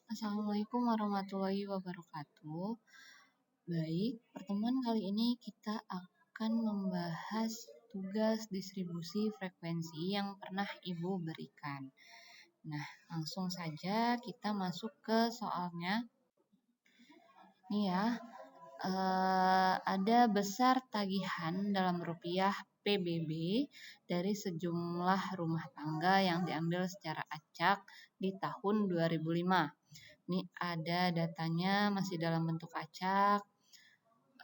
Assalamualaikum warahmatullahi wabarakatuh. Baik, pertemuan kali ini kita akan membahas tugas distribusi frekuensi yang pernah Ibu berikan. Nah, langsung saja kita masuk ke soalnya. Nih ya, ada besar tagihan dalam rupiah PBB dari sejumlah rumah tangga yang diambil secara acak di tahun 2005. Ini ada datanya masih dalam bentuk acak,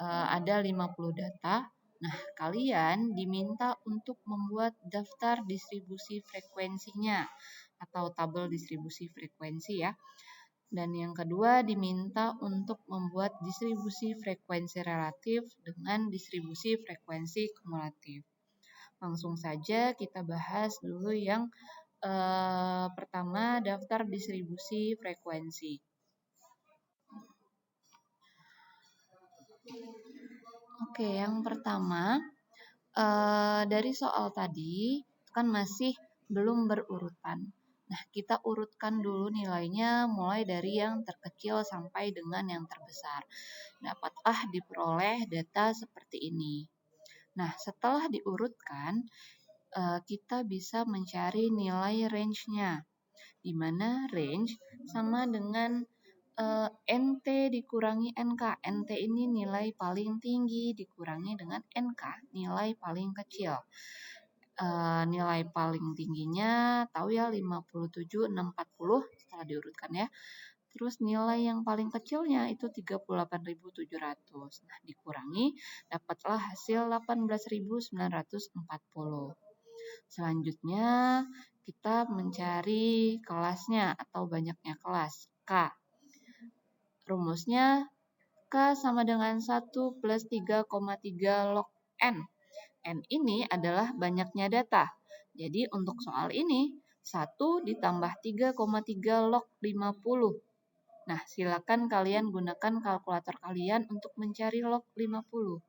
ada 50 data. Nah, kalian diminta untuk membuat daftar distribusi frekuensinya atau tabel distribusi frekuensi ya. Dan yang kedua diminta untuk membuat distribusi frekuensi relatif dengan distribusi frekuensi kumulatif. Langsung saja kita bahas dulu yang pertama, daftar distribusi frekuensi. Oke, yang pertama dari soal tadi kan masih belum berurutan. Nah, kita urutkan dulu nilainya mulai dari yang terkecil sampai dengan yang terbesar. Dapatlah diperoleh data seperti ini. Nah, setelah diurutkan, kita bisa mencari nilai range-nya, di mana range sama dengan NT dikurangi NK. NT ini nilai paling tinggi dikurangi dengan NK, nilai paling kecil. Nilai paling tingginya tahu ya 57,640 setelah diurutkan ya. Terus nilai yang paling kecilnya itu 38.700. Nah, dikurangi dapatlah hasil 18.940. Selanjutnya kita mencari kelasnya atau banyaknya kelas K. Rumusnya K sama dengan 1 plus 3,3 log N. N ini adalah banyaknya data. Jadi untuk soal ini 1 ditambah 3,3 log 50. Nah, silakan kalian gunakan kalkulator kalian untuk mencari log 50.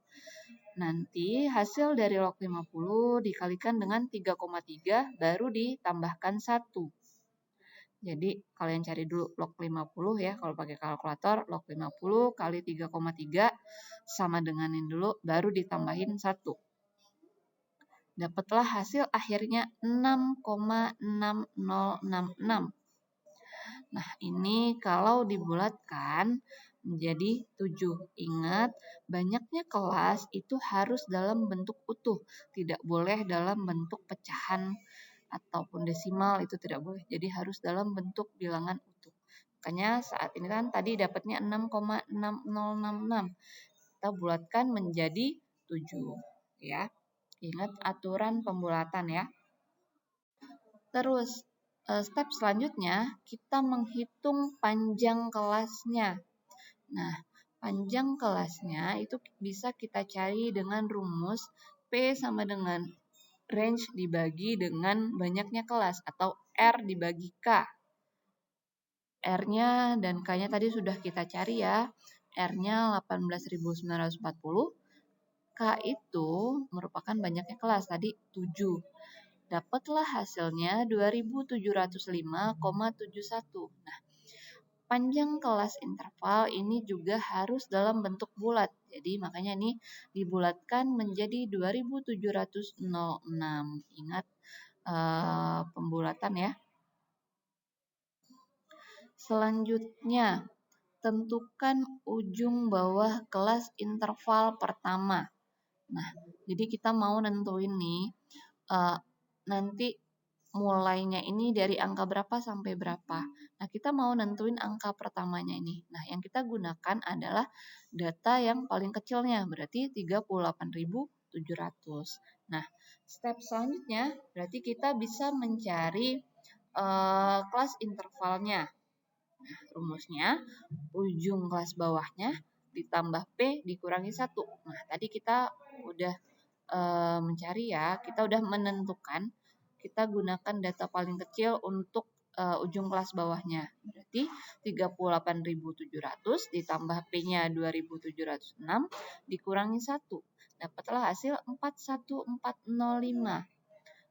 Nanti hasil dari log 50 dikalikan dengan 3,3 baru ditambahkan 1. Jadi kalian cari dulu log 50 ya, kalau pakai kalkulator log 50 kali 3,3 sama denganin dulu baru ditambahin 1. Dapatlah hasil akhirnya 6,6066. Nah, ini kalau dibulatkan menjadi 7. Ingat, banyaknya kelas itu harus dalam bentuk utuh, tidak boleh dalam bentuk pecahan ataupun desimal, itu tidak boleh. Jadi harus dalam bentuk bilangan utuh. Makanya saat ini kan tadi dapatnya 6,6066. Kita bulatkan menjadi 7 ya. Ingat aturan pembulatan ya. Terus step selanjutnya kita menghitung panjang kelasnya. Nah, panjang kelasnya itu bisa kita cari dengan rumus P sama dengan range dibagi dengan banyaknya kelas atau R dibagi K. R-nya dan K-nya tadi sudah kita cari ya. R-nya 18.940. K itu merupakan banyaknya kelas tadi 7. Dapatlah hasilnya 2705,71. Nah, panjang kelas interval ini juga harus dalam bentuk bulat. Jadi makanya ini dibulatkan menjadi 2706. Ingat pembulatan ya. Selanjutnya, tentukan ujung bawah kelas interval pertama. Nah, jadi kita mau nentuin nih nanti mulainya ini dari angka berapa sampai berapa. Nah, kita mau nentuin angka pertamanya ini. Nah, yang kita gunakan adalah data yang paling kecilnya, berarti 38.700. Nah, step selanjutnya berarti kita bisa mencari kelas intervalnya. Nah, rumusnya ujung kelas bawahnya ditambah P dikurangi 1. Nah, tadi kita udah mencari ya, kita udah menentukan, kita gunakan data paling kecil untuk ujung kelas bawahnya. Berarti 38.700 ditambah P-nya 2.706 dikurangi 1. Dapatlah hasil 41405.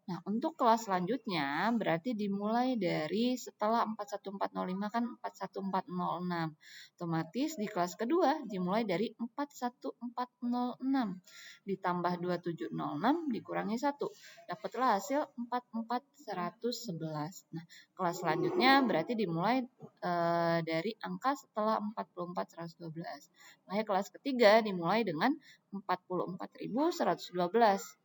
Nah, untuk kelas selanjutnya berarti dimulai dari setelah 41405 kan 41406. Otomatis di kelas kedua dimulai dari 41406 ditambah 2706 dikurangi 1. Dapatlah hasil 44111. Nah, kelas selanjutnya berarti dimulai dari angka setelah 44112. Makanya kelas ketiga dimulai dengan 44112.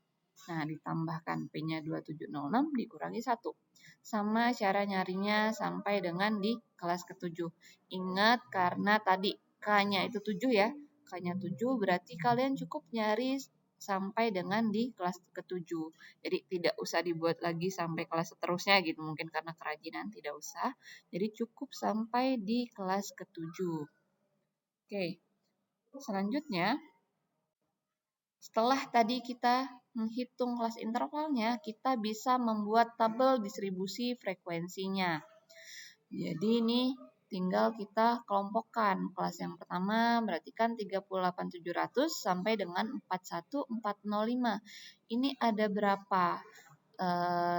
Nah, ditambahkan P-nya 2706 dikurangi 1. Sama cara nyarinya sampai dengan di kelas ke-7. Ingat karena tadi K-nya itu 7 ya. K-nya 7 berarti kalian cukup nyari sampai dengan di kelas ke-7. Jadi tidak usah dibuat lagi sampai kelas seterusnya gitu. Mungkin karena kerajinan tidak usah. Jadi cukup sampai di kelas ke-7. Oke. Selanjutnya setelah tadi kita menghitung kelas intervalnya, kita bisa membuat tabel distribusi frekuensinya. Jadi ini tinggal kita kelompokkan. Kelas yang pertama berarti kan 38700 sampai dengan 41405. Ini ada berapa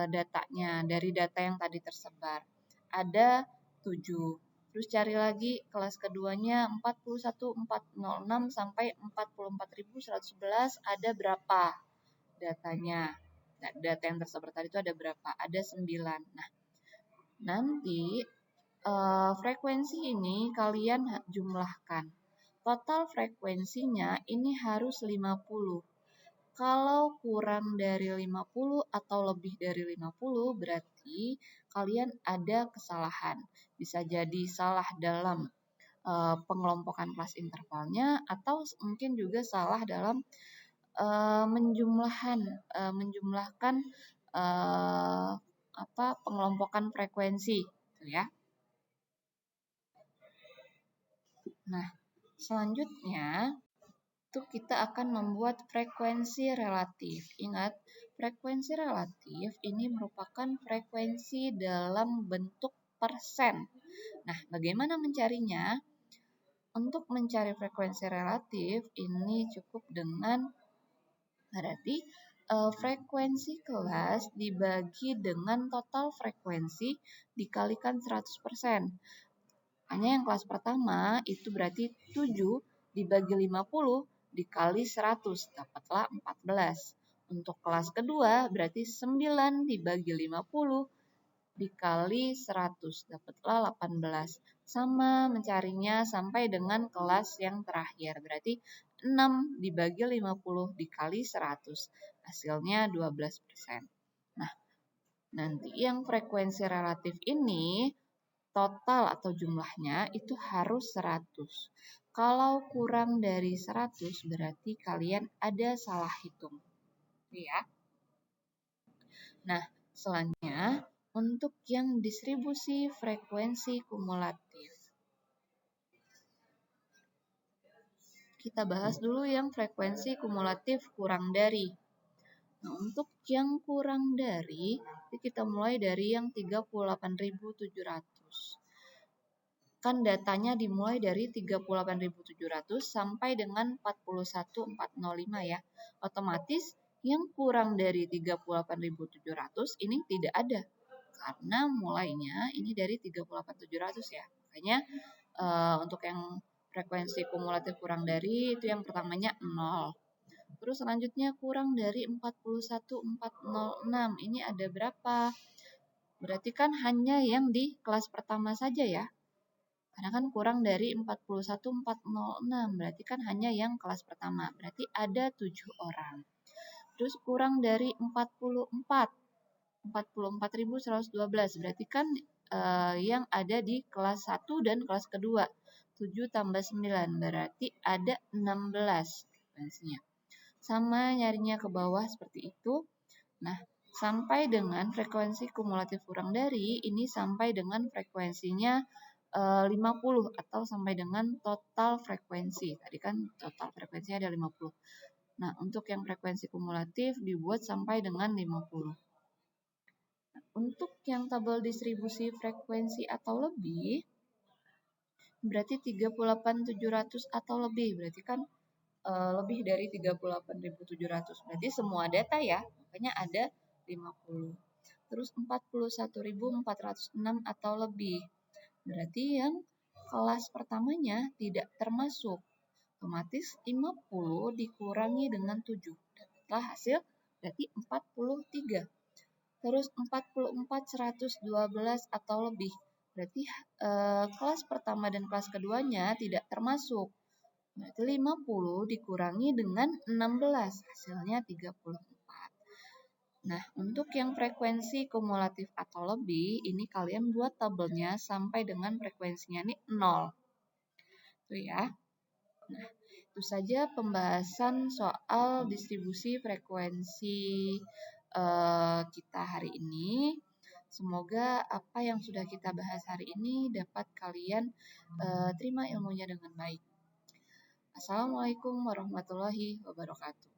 datanya dari data yang tadi tersebar? Ada 7. Terus cari lagi kelas keduanya 41406 sampai 44111 ada berapa datanya. Nah, data yang tersebar tadi itu ada berapa? Ada 9. Nah, nanti frekuensi ini kalian jumlahkan. Total frekuensinya ini harus 50. Kalau kurang dari 50 atau lebih dari 50 berarti kalian ada kesalahan. Bisa jadi salah dalam pengelompokan kelas intervalnya atau mungkin juga salah dalam menjumlahkan pengelompokan frekuensi, gitu ya. Nah, selanjutnya itu kita akan membuat frekuensi relatif. Ingat, frekuensi relatif ini merupakan frekuensi dalam bentuk persen. Nah, bagaimana mencarinya? Untuk mencari frekuensi relatif ini cukup dengan berarti frekuensi kelas dibagi dengan total frekuensi dikalikan 100%. Hanya yang kelas pertama itu berarti 7 dibagi 50 dikali 100, dapatlah 14. Untuk kelas kedua berarti 9 dibagi 50 dikali 100, dapatlah 18. Sama mencarinya sampai dengan kelas yang terakhir, berarti 6 dibagi 50 dikali 100, hasilnya 12%. Nah, nanti yang frekuensi relatif ini total atau jumlahnya itu harus 100. Kalau kurang dari 100 berarti kalian ada salah hitung. Ya. Nah, selanjutnya untuk yang distribusi frekuensi kumulatif. Kita bahas dulu yang frekuensi kumulatif kurang dari. Nah, untuk yang kurang dari, kita mulai dari yang 38.700. Kan datanya dimulai dari 38.700 sampai dengan 41.405 ya. Otomatis yang kurang dari 38.700 ini tidak ada. Karena mulainya ini dari 38.700 ya. Makanya untuk yang frekuensi kumulatif kurang dari itu yang pertamanya 0. Terus selanjutnya kurang dari 41.406. Ini ada berapa? Berarti kan hanya yang di kelas pertama saja ya. Karena kan kurang dari 41.406. Berarti kan hanya yang kelas pertama. Berarti ada 7 orang. Terus kurang dari 44.112 berarti kan yang ada di kelas 1 dan kelas kedua 7 tambah 9 berarti ada 16 frekuensinya. Sama nyarinya ke bawah seperti itu. Nah, sampai dengan frekuensi kumulatif kurang dari ini sampai dengan frekuensinya 50 atau sampai dengan total frekuensi. Tadi kan total frekuensinya ada 50. Nah, untuk yang frekuensi kumulatif dibuat sampai dengan 50. Untuk yang tabel distribusi frekuensi atau lebih, berarti 38.700 atau lebih. Berarti kan lebih dari 38.700. Berarti semua data ya. Makanya ada 50. Terus 41.406 atau lebih. Berarti yang kelas pertamanya tidak termasuk. Otomatis 50 dikurangi dengan 7. Dapatlah hasil berarti 43. Terus 44.112 atau lebih. Berarti kelas pertama dan kelas keduanya tidak termasuk. Berarti 50 dikurangi dengan 16, hasilnya 34. Nah, untuk yang frekuensi kumulatif atau lebih, ini kalian buat tabelnya sampai dengan frekuensinya ini 0. Tuh ya. Nah, itu saja pembahasan soal distribusi frekuensi kita hari ini. Semoga apa yang sudah kita bahas hari ini dapat kalian terima ilmunya dengan baik. Assalamualaikum warahmatullahi wabarakatuh.